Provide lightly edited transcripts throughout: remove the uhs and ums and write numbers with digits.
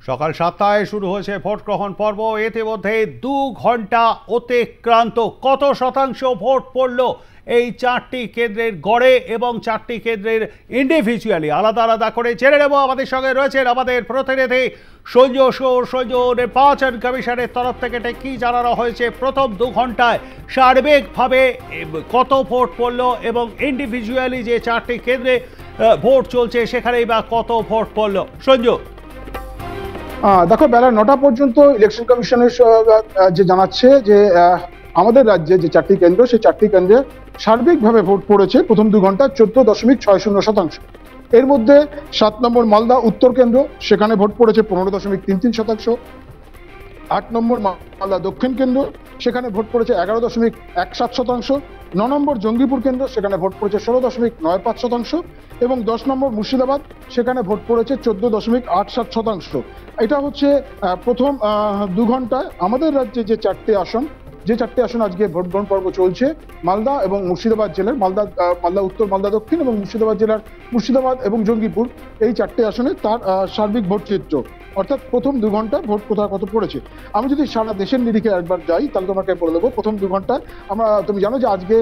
সকাল 7টায় শুরু হয়েছে ভোট গ্রহণ পর্ব। ইতিমধ্যে 2 ঘন্টা অতিক্রান্ত। কত শতাংশ ভোট পড়ল এই 4টি কেন্দ্রের গড়ে এবং 4টি কেন্দ্রের ইন্ডিভিজুয়ালি আলাদা আলাদা করে জেনে নেব। আমাদের সঙ্গে রয়েছেন আমাদের প্রতিনিধি সঞ্জয় সুর। সঞ্জয়, নির্বাচন কমিশনের তরফ থেকে কি জানানো হয়েছে প্রথম 2 ঘন্টায় সার্বিকভাবে কত ভোট পড়ল এবং ইন্ডিভিজুয়ালি যে 4টি কেন্দ্রে ভোট চলছে সেখানেই বা কত ভোট পড়ল? সঞ্জয়, দেখো, বেলা 9টা পর্যন্ত ইলেকশন কমিশনের যে জানাচ্ছে যে আমাদের রাজ্যে যে 4টি কেন্দ্র, সেই 4টি কেন্দ্রে সার্বিকভাবে ভোট পড়েছে প্রথম 2 ঘন্টা 14.60%। এর মধ্যে 7 নম্বর মালদা উত্তর কেন্দ্র, সেখানে ভোট পড়েছে 15.33%। 8 নম্বর মালদা দক্ষিণ কেন্দ্র, সেখানে ভোট পড়েছে 11.17%। 9 নম্বর জঙ্গিপুর কেন্দ্র, সেখানে ভোট পড়েছে 16.95%। এবং 10 নম্বর মুর্শিদাবাদ, সেখানে ভোট পড়েছে 14.87%। এটা হচ্ছে প্রথম 2 ঘন্টায় আমাদের রাজ্যে যে 4টি আসন আজকে ভোট গ্রহণ পর্ব চলছে মালদা এবং মুর্শিদাবাদ জেলার মালদা উত্তর, মালদা দক্ষিণ এবং মুর্শিদাবাদ জেলার মুর্শিদাবাদ এবং জঙ্গিপুর, এই 4টি আসনে তার সার্বিক ভোট চিত্র, অর্থাৎ প্রথম 2 ঘন্টা ভোট কোথায় কত পড়েছে। আমি যদি সারা দেশের নিরিখে একবার যাই তাহলে তোমাকে বলে দেবো প্রথম 2 ঘন্টায় তুমি জানো যে আজকে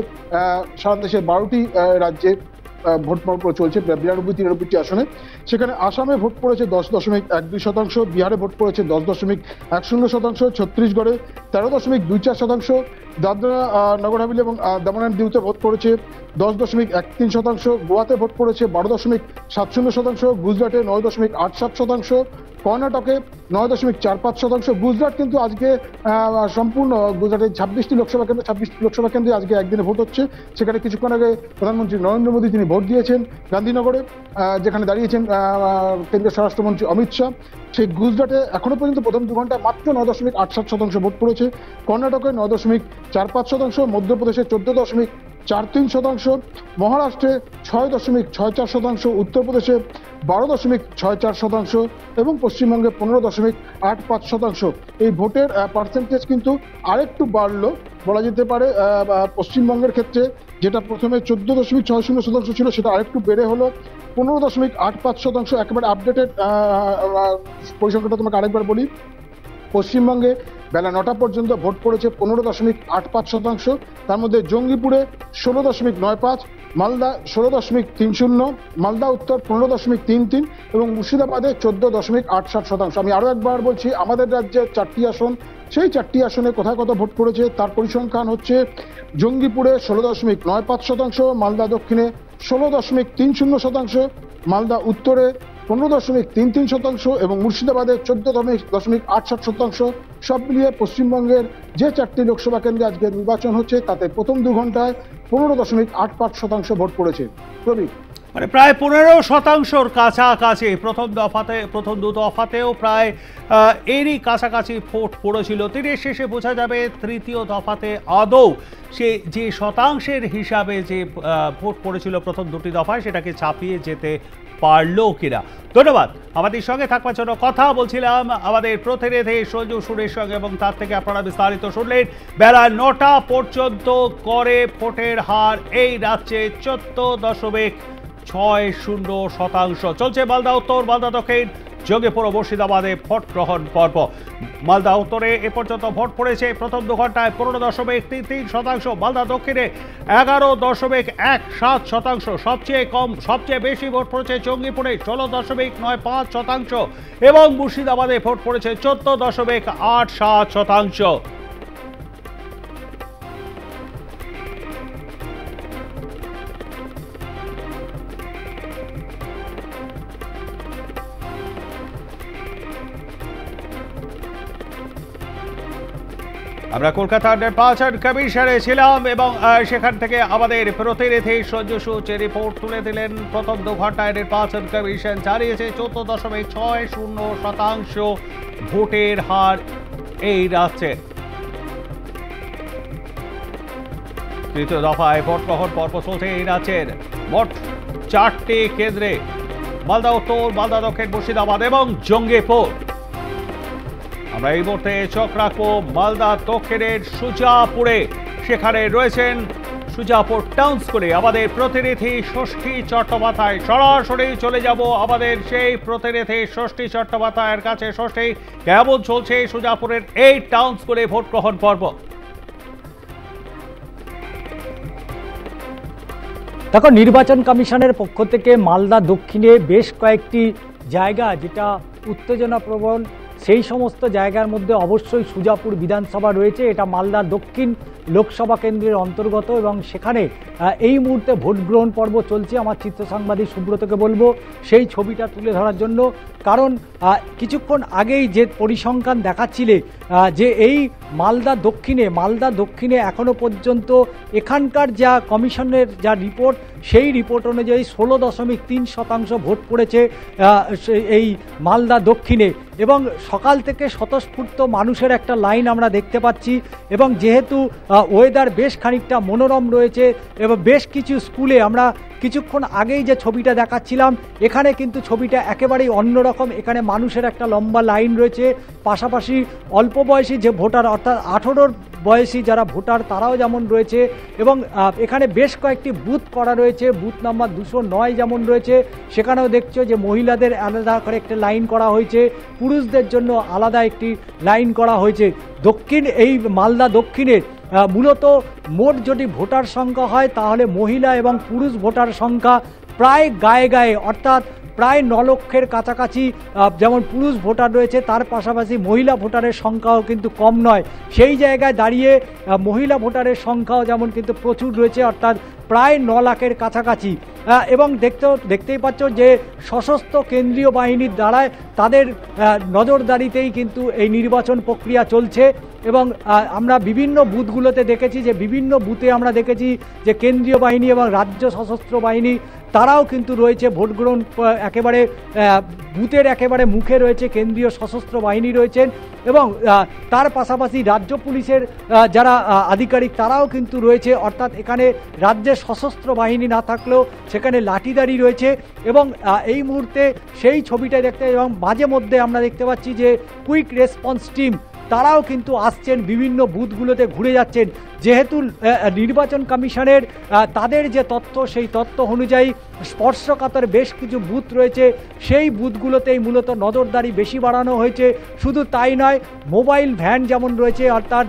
সারা দেশের 12টি রাজ্যে ভোট চলছে 92-93টি আসনে। সেখানে আসামে ভোট পড়েছে 10.12%, বিহারে ভোট পড়েছে 10.10%, ছত্তিশগড়ে 13.24%, দাদরা নগর হাভেলি এবং দমন এন্ড দিউতে ভোট পড়েছে 10.13%, গোয়াতে ভোট পড়েছে 12.70%, গুজরাটে 9.87%, কর্ণাটকে 9.45%। গুজরাট কিন্তু আজকে সম্পূর্ণ গুজরাটের 26টি লোকসভা কেন্দ্রে আজকে একদিনে ভোট হচ্ছে। সেখানে কিছুক্ষণ আগে প্রধানমন্ত্রী নরেন্দ্র মোদী তিনি ভোট দিয়েছেন গান্ধীনগরে, যেখানে দাঁড়িয়েছেন কেন্দ্রীয় স্বরাষ্ট্রমন্ত্রী অমিত শাহ। সেই গুজরাটে এখনো পর্যন্ত প্রথম 2 ঘন্টায় মাত্র 9.87% ভোট পড়েছে। কর্ণাটকে 9.45%, মধ্যপ্রদেশে 14.43%, মহারাষ্ট্রে 6.64%, উত্তরপ্রদেশে 12.64% এবং পশ্চিমবঙ্গে 15.85%। এই ভোটের পার্সেন্টেজ কিন্তু আরেকটু বাড়লো বলা যেতে পারে। পশ্চিমবঙ্গের ক্ষেত্রে যেটা প্রথমে 14.60% ছিল, সেটা আরেকটু বেড়ে হলো 15.85%। একেবারে আপডেটেড পরিসংখ্যানটা তোমাকে আরেকবার বলি। পশ্চিমবঙ্গে বেলা 9টা পর্যন্ত ভোট পড়েছে 15.85%। তার মধ্যে জঙ্গিপুরে 16.95, মালদা 16.30, মালদা উত্তর 15.33 এবং মুর্শিদাবাদে 14.68%। আমি আরো একবার বলছি, আমাদের রাজ্যে 4টি আসন, সেই 4টি আসনে কোথায় কত ভোট পড়েছে তার পরিসংখ্যান হচ্ছে জঙ্গিপুরে 16.95%, মালদা দক্ষিণে 16.30%, মালদা উত্তরে 15.33% এবং মুর্শিদাবাদে 14.68%। সব মিলিয়ে পশ্চিমবঙ্গের যে 4টি লোকসভা কেন্দ্রে আজকে নির্বাচন হচ্ছে তাতে প্রথম 2 ঘন্টায় 15.85% ভোট পড়েছে। প্রবীর, মানে প্রায় 15%-র কাছাকাছি প্রথম 2 দফাতেও প্রায় এরই কাছাকাছি ভোট পড়েছিল। দিনের শেষে বোঝা যাবে তৃতীয় দফাতে আদৌ সে যে শতাংশের হিসাবে যে ভোট পড়েছিল প্রথম 2টি দফায় সেটাকে ছাপিয়ে যেতে পারলো কিনা। ধন্যবাদ আমাদের সঙ্গে থাকবার জন্য। কথা বলছিলাম আমাদের প্রতিনিধি সঞ্জয় সুরের সঙ্গে এবং তার থেকে আপনারা বিস্তারিত শুনলেন। বেলা 9টা পর্যন্ত করে ভোটের হার এই রাজ্যে 14.60% চলছে। মালদা উত্তর, মালদা দক্ষিণ, জঙ্গিপুর ও মুর্শিদাবাদে ভোট গ্রহণ পর্ব। মালদা উত্তরে এ পর্যন্ত ভোট পড়েছে প্রথম 2 ঘন্টায় 15.33%, মালদা দক্ষিণে 11.17%, সবচেয়ে বেশি ভোট পড়েছে জঙ্গিপুরে 16.95% এবং মুর্শিদাবাদে ভোট পড়েছে 14.87%। আমরা কলকাতার নির্বাচন কমিশনে ছিলাম এবং সেখান থেকে আমাদের প্রতিনিধি সঞ্জয় সুর রিপোর্ট তুলে দিলেন। প্রথম 2 ঘন্টায় নির্বাচন কমিশন জানিয়েছে 14.60% ভোটের হার এই রাজ্যে। তৃতীয় দফায় ভোট গ্রহণ পর্ব চলছে এই রাজ্যের মোট 4টি কেন্দ্রে, মালদা উত্তর, মালদা দক্ষিণ, মুর্শিদাবাদ এবং জঙ্গিপুর। আমরা এই মুহূর্তে চোখ রাখবো মালদা দক্ষিণের সুজাপুরে। সেখানে রয়েছেন সুজাপুর টাউন স্কুলে আমাদের প্রতিনিধি ষষ্ঠী চট্টোপাধ্যায়। সরাসরি চলে যাব আমাদের সেই প্রতিনিধি ষষ্ঠী চট্টোপাধ্যায়ের কাছে। ষষ্ঠী, কেমন চলছে সুজাপুরের এই টাউন স্কুলে ভোট গ্রহণ পর্ব? দেখো, নির্বাচন কমিশনের পক্ষ থেকে মালদা দক্ষিণে বেশ কয়েকটি জায়গা যেটা উত্তেজনা প্রবণ, সেই সমস্ত জায়গার মধ্যে অবশ্যই সুজাপুর বিধানসভা রয়েছে। এটা মালদা দক্ষিণ লোকসভা কেন্দ্রের অন্তর্গত এবং সেখানে এই মুহূর্তে ভোট গ্রহণ পর্ব চলছে। আমার চিত্র সাংবাদিক সুব্রতকে বলবো সেই ছবিটা তুলে ধরার জন্য, কারণ কিছুক্ষণ আগেই যে পরিসংখ্যান দেখাচ্ছিলে যে এই মালদা দক্ষিণে এখনো পর্যন্ত এখানকার যা কমিশনের যা রিপোর্ট, সেই রিপোর্ট অনুযায়ী 16.3% ভোট পড়েছে এই মালদা দক্ষিণে। এবং সকাল থেকে স্বতঃস্ফূর্ত মানুষের একটা লাইন আমরা দেখতে পাচ্ছি। এবং যেহেতু ওয়েদার বেশ খানিকটা মনোরম রয়েছে এবং বেশ কিছু স্কুলে আমরা কিছুক্ষণ আগেই যে ছবিটা দেখাচ্ছিলাম, এখানে কিন্তু ছবিটা একেবারেই অন্যরকম। এখানে মানুষের একটা লম্বা লাইন রয়েছে, পাশাপাশি অল্প বয়সী যে ভোটার অর্থাৎ 18 বয়সী যারা ভোটার তারাও যেমন রয়েছে। এবং এখানে বেশ কয়েকটি বুথ করা রয়েছে, বুথ নাম্বার 209 যেমন রয়েছে, সেখানেও দেখছো যে মহিলাদের আলাদা করে একটা লাইন করা হয়েছে, পুরুষদের জন্য আলাদা একটি লাইন করা হয়েছে। এই মালদা দক্ষিণের মূলত মোট যদি ভোটার সংখ্যা হয় তাহলে মহিলা এবং পুরুষ ভোটার সংখ্যা প্রায় গায়ে অর্থাৎ প্রায় 9 লক্ষের কাছাকাছি যেমন পুরুষ ভোটার রয়েছে, তার পাশাপাশি মহিলা ভোটারের সংখ্যাও কিন্তু কম নয়। সেই জায়গায় দাঁড়িয়ে মহিলা ভোটারের সংখ্যাও যেমন কিন্তু প্রচুর রয়েছে, অর্থাৎ প্রায় 9 লাখের কাছাকাছি। এবং দেখতেই পাচ্ছ যে সশস্ত্র কেন্দ্রীয় বাহিনীর দ্বারায় তাদের নজরদারিতেই কিন্তু এই নির্বাচন প্রক্রিয়া চলছে। এবং আমরা বিভিন্ন বুথগুলোতে দেখেছি যে বিভিন্ন বুথে আমরা দেখেছি যে কেন্দ্রীয় বাহিনী এবং রাজ্য সশস্ত্র বাহিনী তারাও কিন্তু রয়েছে। ভোট গ্রহণ একেবারে বুথের একেবারে মুখে রয়েছে কেন্দ্রীয় সশস্ত্র বাহিনী রয়েছেন। এবং তার পাশাপাশি রাজ্য পুলিশের যারা আধিকারিক তারাও কিন্তু রয়েছে, অর্থাৎ এখানে রাজ্যের সশস্ত্র বাহিনী না থাকলেও সেখানে লাঠিদারি রয়েছে। এবং এই মুহূর্তে সেই ছবিটা দেখতে এবং মাঝে মধ্যে আমরা দেখতে পাচ্ছি যে কুইক রেসপন্স টিম তারাও কিন্তু আসছেন, বিভিন্ন বুথগুলোতে ঘুরে যাচ্ছেন। যেহেতু নির্বাচন কমিশনের তাদের যে তথ্য, সেই তথ্য অনুযায়ী স্পর্শকাতর বেশ কিছু বুথ রয়েছে, সেই বুথগুলোতেই মূলত নজরদারি বেশি বাড়ানো হয়েছে। শুধু তাই নয়, মোবাইল ভ্যান যেমন রয়েছে, অর্থাৎ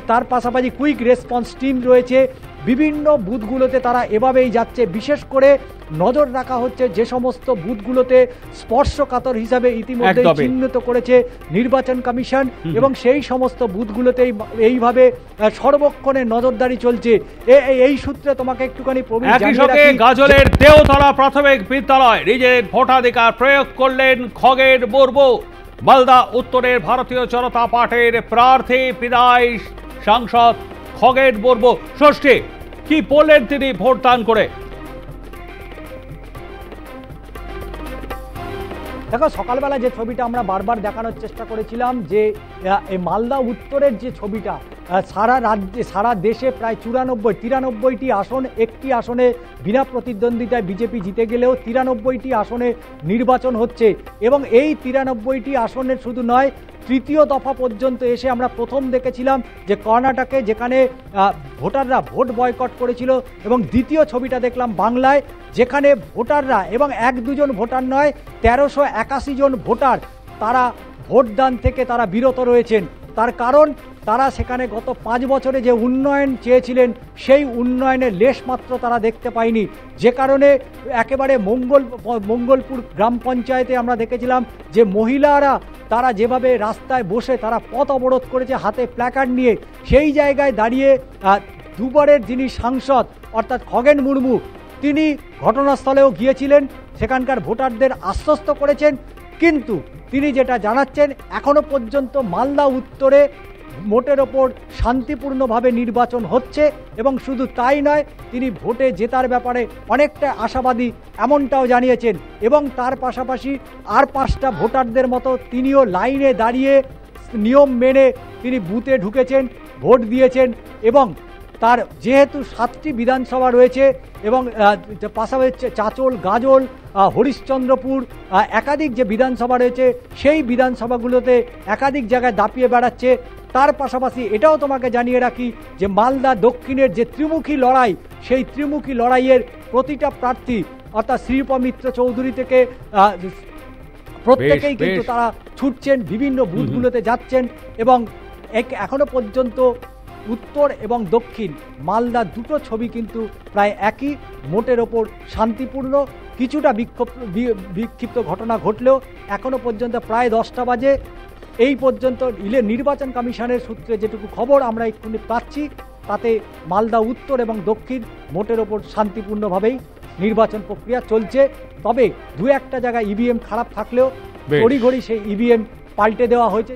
তার পাশাপাশি কুইক রেসপন্স টিম রয়েছে। বিভিন্ন বুথগুলোতে তারা এভাবেই যাচ্ছে। বিশেষ করে নজর রাখা হচ্ছে যে সমস্ত বুথগুলোতে স্পর্শকাতর হিসাবে ইতিমধ্যে চিহ্নিত করেছে নির্বাচন কমিশন, এবং সেই সমস্ত বুথগুলোতেই এইভাবে সর্বক্ষণে নজরদারি চলছে। এই সূত্রে তোমাকে একটুখানি গাজলের দেওতলা প্রাথমিক বিদ্যালয় নিজের ভোটাধিকার প্রয়োগ করলেন খগেন মুর্মু। মালদা উত্তরের ভারতীয় জনতা পার্টির প্রার্থী বিদায় সাংসদ খগেন মুর্মু। ষষ্ঠী, কি বললেন তিনি ভোটদান করে? দেখো, সকালবেলা যে ছবিটা আমরা বারবার দেখানোর চেষ্টা করেছিলাম যে এই মালদা উত্তরের যে ছবিটা, সারা দেশে প্রায় 93টি আসন, একটি আসনে বিনা প্রতিদ্বন্দ্বিতায় বিজেপি জিতে গেলেও 93টি আসনে নির্বাচন হচ্ছে। এবং এই 93টি আসনের শুধু নয়, তৃতীয় দফা পর্যন্ত এসে আমরা প্রথম দেখেছিলাম যে কর্ণাটকে, যেখানে ভোটাররা ভোট বয়কট করেছিল, এবং দ্বিতীয় ছবিটা দেখলাম বাংলায়, যেখানে ভোটাররা এবং 1-2 জন ভোটার নয়, 1381 জন ভোটার তারা ভোটদান থেকে তারা বিরত রয়েছেন। তার কারণ তারা সেখানে গত 5 বছরে যে উন্নয়ন চেয়েছিলেন সেই উন্নয়নের লেশমাত্র তারা দেখতে পায়নি। যে কারণে একেবারে মঙ্গলপুর গ্রাম পঞ্চায়েতে আমরা দেখেছিলাম যে মহিলারা তারা যেভাবে রাস্তায় বসে তারা পথ অবরোধ করেছে হাতে প্ল্যাকার্ড নিয়ে, সেই জায়গায় দাঁড়িয়ে দুবারের যিনি সাংসদ অর্থাৎ খগেন মুর্মু, তিনি ঘটনাস্থলেও গিয়েছিলেন, সেখানকার ভোটারদের আশ্বস্ত করেছেন। কিন্তু তিনি যেটা জানাচ্ছেন, এখনো পর্যন্ত মালদা উত্তরে ভোটের ওপর শান্তিপূর্ণভাবে নির্বাচন হচ্ছে। এবং শুধু তাই নয়, তিনি ভোটে জেতার ব্যাপারে অনেকটা আশাবাদী এমনটাও জানিয়েছেন। এবং তার পাশাপাশি আর 5টা ভোটারদের মতো তিনিও লাইনে দাঁড়িয়ে নিয়ম মেনে তিনি বুথে ঢুকেছেন, ভোট দিয়েছেন। এবং তার যেহেতু 7টি বিধানসভা রয়েছে এবং পাশাপাশি চাঁচল, গাজল, হরিশ্চন্দ্রপুর একাধিক যে বিধানসভা রয়েছে, সেই বিধানসভাগুলোতে একাধিক জায়গায় দাপিয়ে বেড়াচ্ছে। তার পাশাপাশি এটাও তোমাকে জানিয়ে রাখি যে মালদা দক্ষিণের যে ত্রিমুখী লড়াই, সেই ত্রিমুখী লড়াইয়ের প্রতিটা প্রার্থী অর্থাৎ শ্রীরূপা মিত্র চৌধুরী থেকে প্রত্যেকেই কিন্তু তারা ছুটছেন, বিভিন্ন বুথগুলোতে যাচ্ছেন এবং এখনো পর্যন্ত উত্তর এবং দক্ষিণ মালদা দুটো ছবি কিন্তু প্রায় একই, মোটের ওপর শান্তিপূর্ণ। কিছুটা বিক্ষিপ্ত ঘটনা ঘটলেও এখনো পর্যন্ত প্রায় 10টা বাজে এই পর্যন্ত নির্বাচন কমিশনের সূত্রে যেটুকু খবর আমরা এক্ষুনি পাচ্ছি তাতে মালদা উত্তর এবং দক্ষিণ মোটের ওপর শান্তিপূর্ণভাবেই নির্বাচন প্রক্রিয়া চলছে। তবে দু একটা জায়গায় ইভিএম খারাপ থাকলেও তড়িঘড়ি সেই ইভিএম পাল্টে দেওয়া হয়েছে।